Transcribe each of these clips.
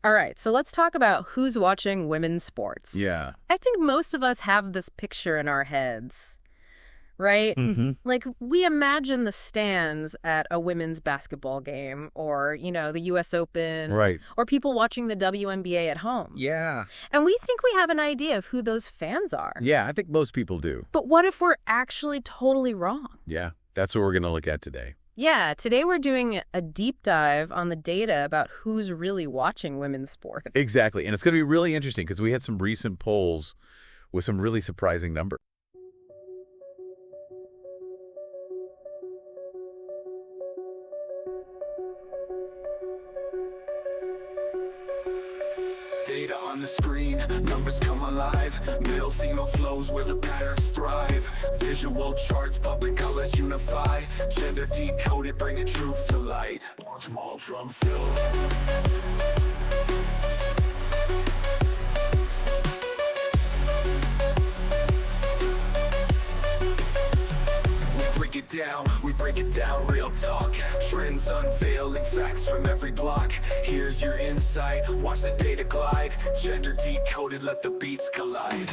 All right, so let's talk about who's watching women's sports. Yeah. I think most of us have this picture in our heads, right? Mm-hmm. Like, we imagine the stands at a women's basketball game or, the U.S. Open. Right. Or people watching the WNBA at home. Yeah. And we think we have an idea of who those fans are. Yeah, I think most people do. But what if we're actually totally wrong? Yeah, that's what we're going to look at today. Yeah, today we're doing a deep dive on the data about who's really watching women's sports. Exactly. And it's going to be really interesting because we had some recent polls with some really surprising numbers. Data on the screen, numbers come alive. Male, female flows where the patterns thrive. Visual charts, public colors unify. Gender decoded, bringing truth to light. Small drum fill. We break it down, real talk. Trends unveiling, facts from every block. Here's your insight, watch the data glide. Gender decoded, let the beats collide.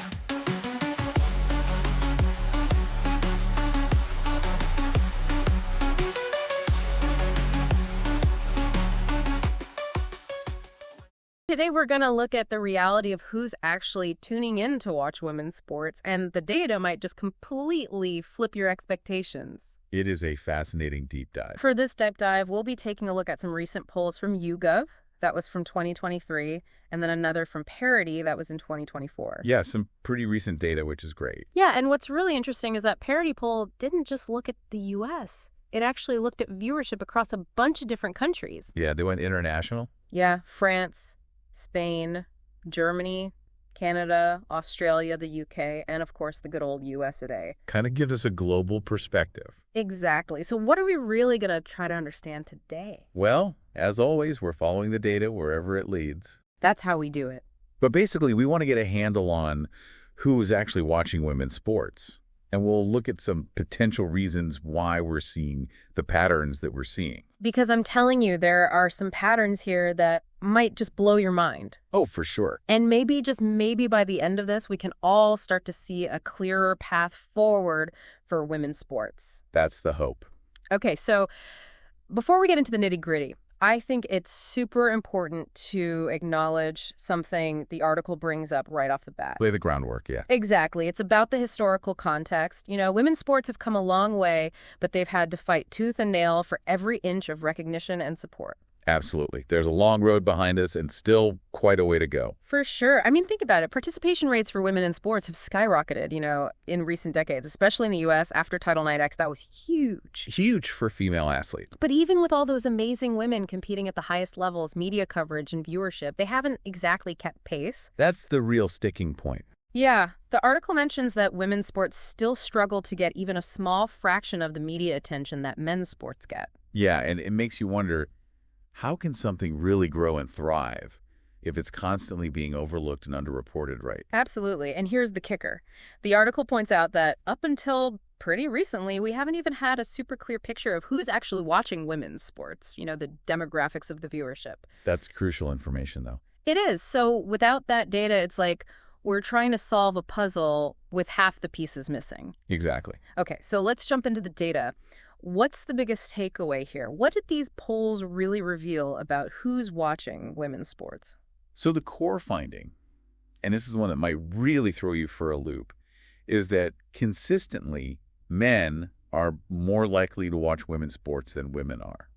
Today we're going to look at the reality of who's actually tuning in to watch women's sports, and the data might just completely flip your expectations. It is a fascinating deep dive. For this deep dive, we'll be taking a look at some recent polls from YouGov, that was from 2023, and then another from Parity, that was in 2024. Yeah, some pretty recent data, which is great. Yeah, and what's really interesting is that Parity poll didn't just look at the U.S. It actually looked at viewership across a bunch of different countries. Yeah, they went international. Yeah, France, Spain, Germany, Canada, Australia, the UK, and of course the good old US today. Kind of gives us a global perspective. Exactly. So what are we really going to try to understand today? Well, as always, we're following the data wherever it leads. That's how we do it. But basically, we want to get a handle on who is actually watching women's sports. And we'll look at some potential reasons why we're seeing the patterns that we're seeing. Because I'm telling you, there are some patterns here that might just blow your mind. Oh, for sure. And maybe, just maybe by the end of this, we can all start to see a clearer path forward for women's sports. That's the hope. Okay, so before we get into the nitty-gritty, I think it's super important to acknowledge something the article brings up right off the bat. Lay the groundwork, yeah. Exactly. It's about the historical context. Women's sports have come a long way, but they've had to fight tooth and nail for every inch of recognition and support. Absolutely. There's a long road behind us and still quite a way to go. For sure. I mean, think about it. Participation rates for women in sports have skyrocketed, in recent decades, especially in the U.S. after Title IX. That was huge. Huge for female athletes. But even with all those amazing women competing at the highest levels, media coverage and viewership, they haven't exactly kept pace. That's the real sticking point. Yeah. The article mentions that women's sports still struggle to get even a small fraction of the media attention that men's sports get. Yeah, and it makes you wonder, how can something really grow and thrive if it's constantly being overlooked and underreported, right? Absolutely. And here's the kicker. The article points out that up until pretty recently, we haven't even had a super clear picture of who's actually watching women's sports, the demographics of the viewership. That's crucial information, though. It is. So without that data, it's like we're trying to solve a puzzle with half the pieces missing. Exactly. Okay, so let's jump into the data. What's the biggest takeaway here? What did these polls really reveal about who's watching women's sports? So the core finding, and this is one that might really throw you for a loop, is that consistently men are more likely to watch women's sports than women are.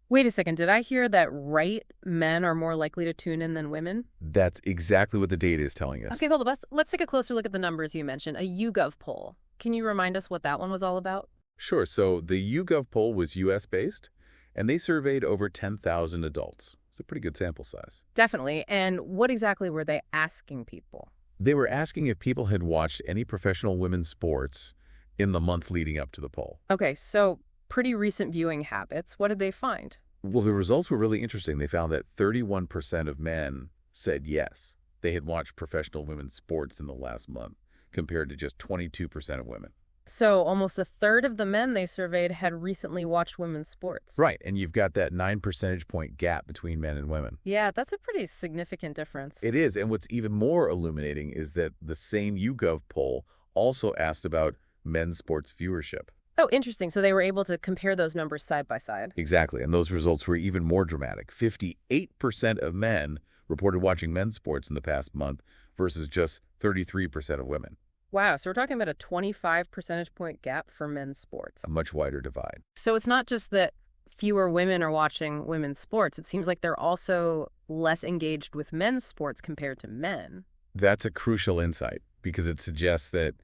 Wait a second, did I hear that right? Men are more likely to tune in than women? That's exactly what the data is telling us. Okay, hold on. Let's take a closer look at the numbers you mentioned. A YouGov poll. Can you remind us what that one was all about? Sure. So the YouGov poll was U.S.-based, and they surveyed over 10,000 adults. It's a pretty good sample size. Definitely. And what exactly were they asking people? They were asking if people had watched any professional women's sports in the month leading up to the poll. Okay, so pretty recent viewing habits. What did they find? Well, the results were really interesting. They found that 31% of men said yes, they had watched professional women's sports in the last month, compared to just 22% of women. So almost a third of the men they surveyed had recently watched women's sports. Right, and you've got that 9 percentage point gap between men and women. Yeah, that's a pretty significant difference. It is, and what's even more illuminating is that the same YouGov poll also asked about men's sports viewership. Oh, interesting. So they were able to compare those numbers side by side. Exactly, and those results were even more dramatic. 58% of men reported watching men's sports in the past month versus just 33% of women. Wow, so we're talking about a 25 percentage point gap for men's sports. A much wider divide. So it's not just that fewer women are watching women's sports. It seems like they're also less engaged with men's sports compared to men. That's a crucial insight because it suggests that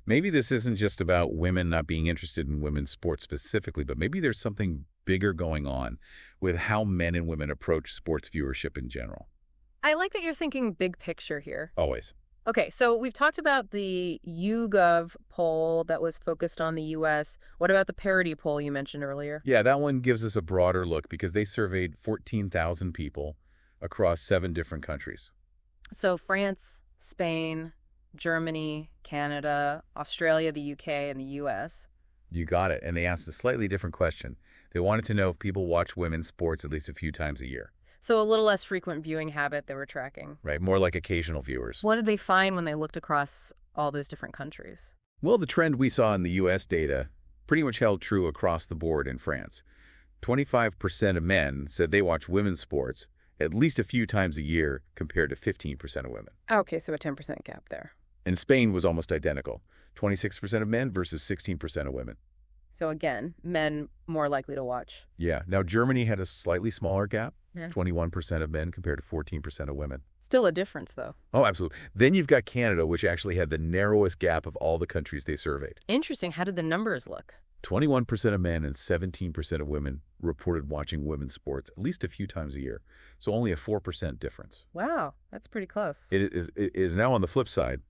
maybe this isn't just about women not being interested in women's sports specifically, but maybe there's something bigger going on with how men and women approach sports viewership in general. I like that you're thinking big picture here. Always. Okay, so we've talked about the YouGov poll that was focused on the U.S. What about the Parity poll you mentioned earlier? Yeah, that one gives us a broader look because they surveyed 14,000 people across 7 different countries. So France, Spain, Germany, Canada, Australia, the UK, and the U.S. You got it. And they asked a slightly different question. They wanted to know if people watch women's sports at least a few times a year. So a little less frequent viewing habit they were tracking. Right, more like occasional viewers. What did they find when they looked across all those different countries? Well, the trend we saw in the U.S. data pretty much held true across the board in France. 25% of men said they watch women's sports at least a few times a year compared to 15% of women. Okay, so a 10% gap there. And Spain was almost identical. 26% of men versus 16% of women. So again, men more likely to watch. Yeah. Now, Germany had a slightly smaller gap, Yeah. 21% of men compared to 14% of women. Still a difference, though. Oh, absolutely. Then you've got Canada, which actually had the narrowest gap of all the countries they surveyed. Interesting. How did the numbers look? 21% of men and 17% of women reported watching women's sports at least a few times a year. So only a 4% difference. Wow, that's pretty close. It is now on the flip side.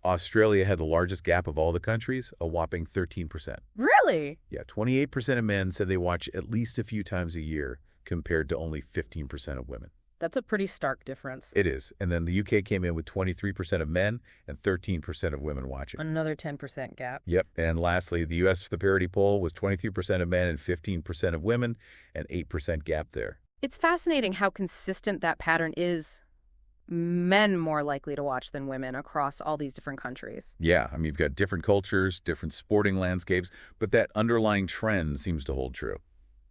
Australia had the largest gap of all the countries, a whopping 13%. Really? Yeah, 28% of men said they watch at least a few times a year compared to only 15% of women. That's a pretty stark difference. It is. And then the UK came in with 23% of men and 13% of women watching. Another 10% gap. Yep. And lastly, the U.S. the Parity poll was 23% of men and 15% of women, an 8% gap there. It's fascinating how consistent that pattern is. Men more likely to watch than women across all these different countries. Yeah, I mean, you've got different cultures, different sporting landscapes, but that underlying trend seems to hold true.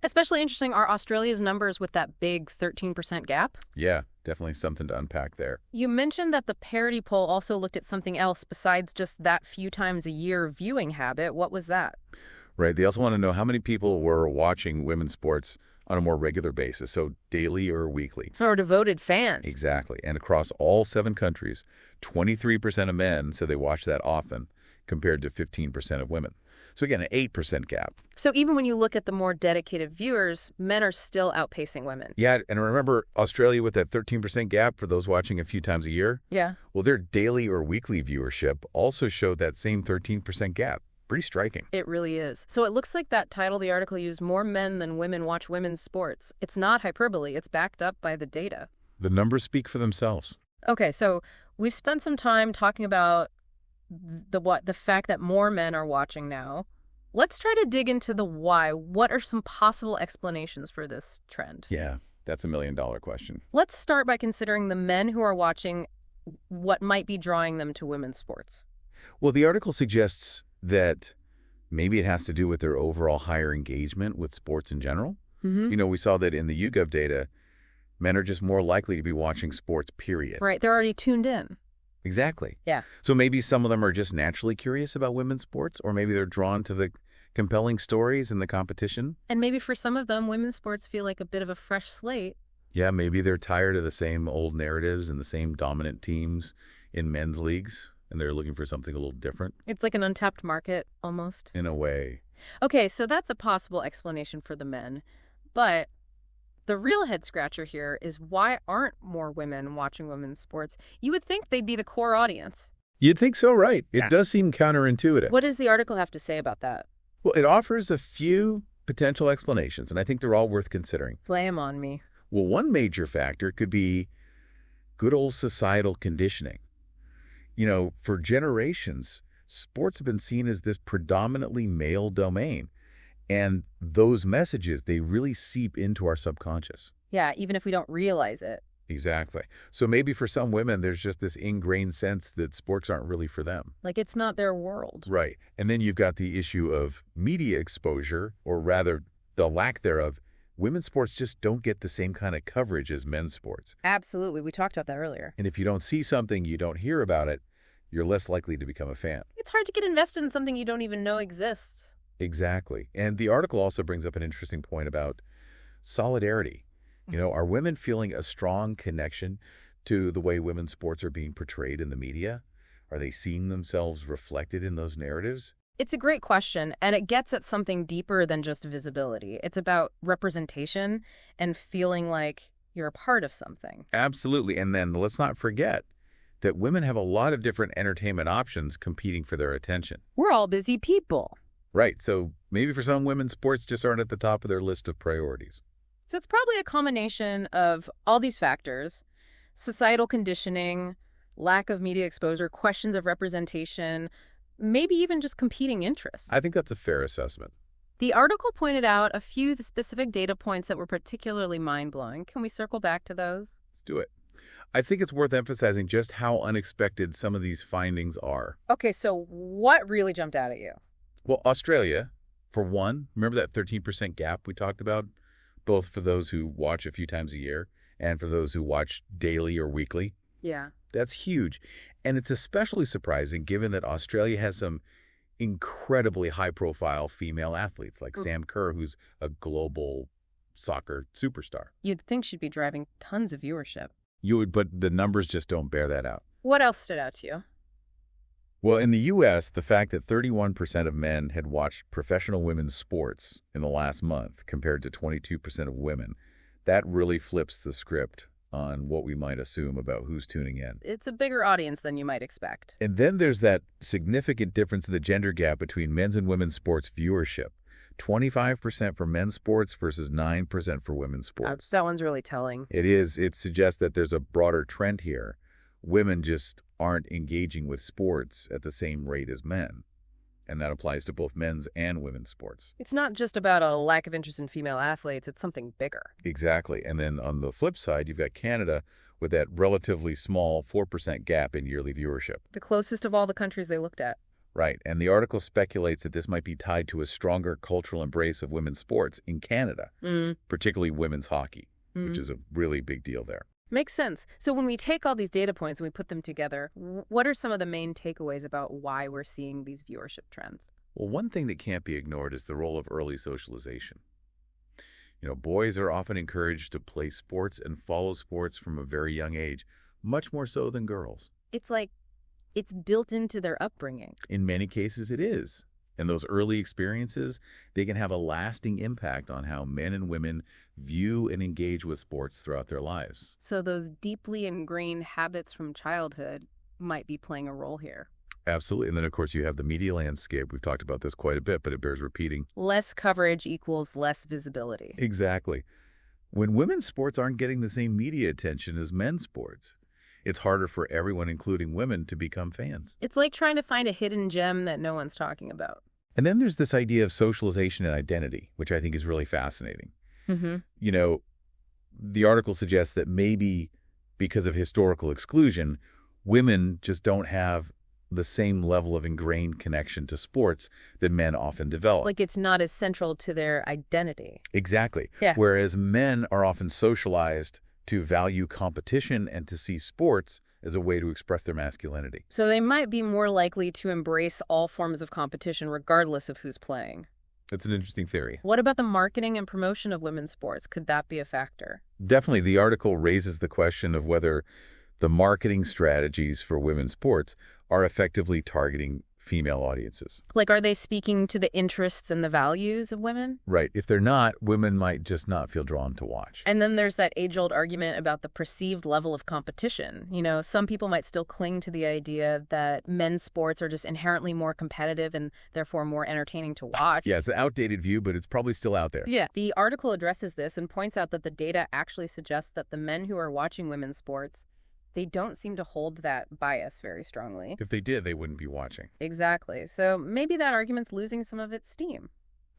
Especially interesting are Australia's numbers with that big 13% gap. Yeah, definitely something to unpack there. You mentioned that the Parity poll also looked at something else besides just that few times a year viewing habit. What was that? Right. They also want to know how many people were watching women's sports on a more regular basis, so daily or weekly. So our devoted fans. Exactly. And across all 7 countries, 23% of men said they watch that often compared to 15% of women. So again, an 8% gap. So even when you look at the more dedicated viewers, men are still outpacing women. Yeah, and remember Australia with that 13% gap for those watching a few times a year? Yeah. Well, their daily or weekly viewership also showed that same 13% gap. Pretty striking. It really is. So it looks like that title the article used, more men than women watch women's sports. It's not hyperbole. It's backed up by the data. The numbers speak for themselves. Okay, so we've spent some time talking about the fact that more men are watching now. Let's try to dig into the why. What are some possible explanations for this trend? Yeah, that's $1 million question. Let's start by considering the men who are watching, what might be drawing them to women's sports. Well, the article suggests that maybe it has to do with their overall higher engagement with sports in general. Mm-hmm. You know, we saw that in the YouGov data, men are just more likely to be watching sports, period. Right, they're already tuned in. Exactly. Yeah. So maybe some of them are just naturally curious about women's sports, or maybe they're drawn to the compelling stories and the competition. And maybe for some of them, women's sports feel like a bit of a fresh slate. Yeah, maybe they're tired of the same old narratives and the same dominant teams in men's leagues, and they're looking for something a little different. It's like an untapped market, almost. In a way. Okay, so that's a possible explanation for the men. But the real head-scratcher here is, why aren't more women watching women's sports? You would think they'd be the core audience. You'd think so, right? It Yeah. does seem counterintuitive. What does the article have to say about that? Well, it offers a few potential explanations, and I think they're all worth considering. Lay 'em on me. Well, one major factor could be good old societal conditioning. You know, for generations, sports have been seen as this predominantly male domain. And those messages, they really seep into our subconscious. Yeah, even if we don't realize it. Exactly. So maybe for some women, there's just this ingrained sense that sports aren't really for them. Like it's not their world. Right. And then you've got the issue of media exposure, or rather the lack thereof. Women's sports just don't get the same kind of coverage as men's sports. Absolutely. We talked about that earlier. And if you don't see something, you don't hear about it, you're less likely to become a fan. It's hard to get invested in something you don't even know exists. Exactly. And the article also brings up an interesting point about solidarity. Are women feeling a strong connection to the way women's sports are being portrayed in the media? Are they seeing themselves reflected in those narratives? It's a great question, and it gets at something deeper than just visibility. It's about representation and feeling like you're a part of something. Absolutely. And then let's not forget that women have a lot of different entertainment options competing for their attention. We're all busy people. Right. So maybe for some women, sports just aren't at the top of their list of priorities. So it's probably a combination of all these factors: societal conditioning, lack of media exposure, questions of representation, maybe even just competing interests. I think that's a fair assessment. The article pointed out a few specific data points that were particularly mind-blowing. Can we circle back to those? Let's do it. I think it's worth emphasizing just how unexpected some of these findings are. Okay, so what really jumped out at you? Well, Australia, for one, remember that 13% gap we talked about, both for those who watch a few times a year and for those who watch daily or weekly? Yeah. That's huge. And it's especially surprising given that Australia has some incredibly high-profile female athletes like Sam Kerr, who's a global soccer superstar. You'd think she'd be driving tons of viewership. You would, but the numbers just don't bear that out. What else stood out to you? Well, in the U.S., the fact that 31% of men had watched professional women's sports in the last month compared to 22% of women, that really flips the script on what we might assume about who's tuning in. It's a bigger audience than you might expect. And then there's that significant difference in the gender gap between men's and women's sports viewership. 25% for men's sports versus 9% for women's sports. That one's really telling. It is. It suggests that there's a broader trend here. Women just aren't engaging with sports at the same rate as men. And that applies to both men's and women's sports. It's not just about a lack of interest in female athletes, it's something bigger. Exactly. And then on the flip side, you've got Canada with that relatively small 4% gap in yearly viewership. The closest of all the countries they looked at. Right. And the article speculates that this might be tied to a stronger cultural embrace of women's sports in Canada, particularly women's hockey, which is a really big deal there. Makes sense. So when we take all these data points and we put them together, what are some of the main takeaways about why we're seeing these viewership trends? Well, one thing that can't be ignored is the role of early socialization. Boys are often encouraged to play sports and follow sports from a very young age, much more so than girls. It's like it's built into their upbringing. In many cases, it is. And those early experiences, they can have a lasting impact on how men and women view and engage with sports throughout their lives. So those deeply ingrained habits from childhood might be playing a role here. Absolutely. And then, of course, you have the media landscape. We've talked about this quite a bit, but it bears repeating. Less coverage equals less visibility. Exactly. When women's sports aren't getting the same media attention as men's sports, it's harder for everyone, including women, to become fans. It's like trying to find a hidden gem that no one's talking about. And then there's this idea of socialization and identity, which I think is really fascinating. The article suggests that maybe because of historical exclusion, women just don't have the same level of ingrained connection to sports that men often develop. Like it's not as central to their identity. Exactly. Yeah. Whereas men are often socialized to value competition and to see sports as a way to express their masculinity. So they might be more likely to embrace all forms of competition regardless of who's playing. That's an interesting theory. What about the marketing and promotion of women's sports? Could that be a factor? Definitely. The article raises the question of whether the marketing strategies for women's sports are effectively targeting female audiences. Like, are they speaking to the interests and the values of women? Right. If they're not, women might just not feel drawn to watch. And then there's that age-old argument about the perceived level of competition. Some people might still cling to the idea that men's sports are just inherently more competitive and therefore more entertaining to watch. Yeah, it's an outdated view, but it's probably still out there. Yeah. The article addresses this and points out that the data actually suggests that the men who are watching women's sports They don't seem to hold that bias very strongly. If they did, they wouldn't be watching. Exactly. So maybe that argument's losing some of its steam.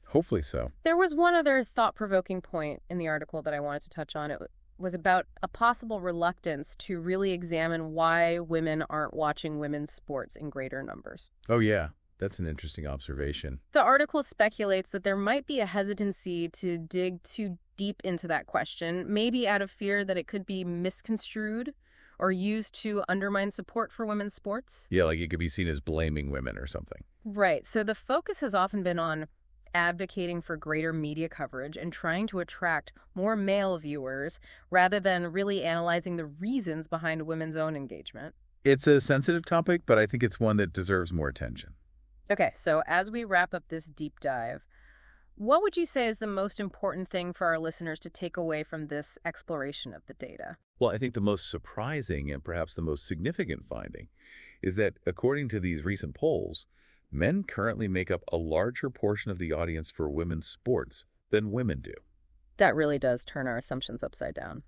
Hopefully so. There was one other thought-provoking point in the article that I wanted to touch on. It was about a possible reluctance to really examine why women aren't watching women's sports in greater numbers. Oh, yeah. That's an interesting observation. The article speculates that there might be a hesitancy to dig too deep into that question, maybe out of fear that it could be misconstrued or used to undermine support for women's sports. Yeah, like it could be seen as blaming women or something. Right. So the focus has often been on advocating for greater media coverage and trying to attract more male viewers rather than really analyzing the reasons behind women's own engagement. It's a sensitive topic, but I think it's one that deserves more attention. Okay, so as we wrap up this deep dive, what would you say is the most important thing for our listeners to take away from this exploration of the data? Well, I think the most surprising and perhaps the most significant finding is that according to these recent polls, men currently make up a larger portion of the audience for women's sports than women do. That really does turn our assumptions upside down.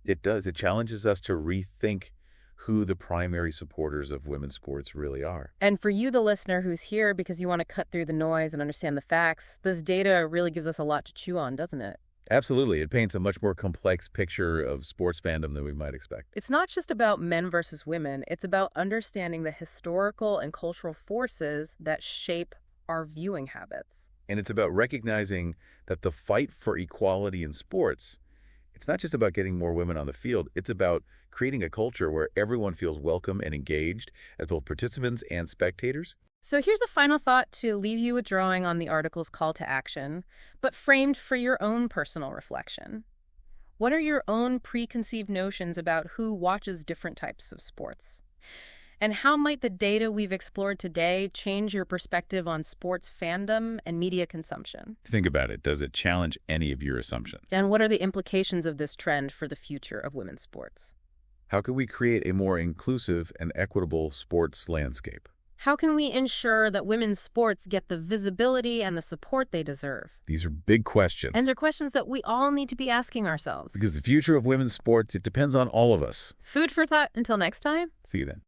It does. It challenges us to rethink who the primary supporters of women's sports really are. And for you, the listener who's here because you want to cut through the noise and understand the facts, this data really gives us a lot to chew on, doesn't it? Absolutely. It paints a much more complex picture of sports fandom than we might expect. It's not just about men versus women. It's about understanding the historical and cultural forces that shape our viewing habits. And it's about recognizing that the fight for equality in sports, it's not just about getting more women on the field. It's about creating a culture where everyone feels welcome and engaged as both participants and spectators. So here's a final thought to leave you with drawing on the article's call to action, but framed for your own personal reflection. What are your own preconceived notions about who watches different types of sports? And how might the data we've explored today change your perspective on sports fandom and media consumption? Think about it. Does it challenge any of your assumptions? And what are the implications of this trend for the future of women's sports? How can we create a more inclusive and equitable sports landscape? How can we ensure that women's sports get the visibility and the support they deserve? These are big questions. And they're questions that we all need to be asking ourselves. Because the future of women's sports, it depends on all of us. Food for thought until next time. See you then.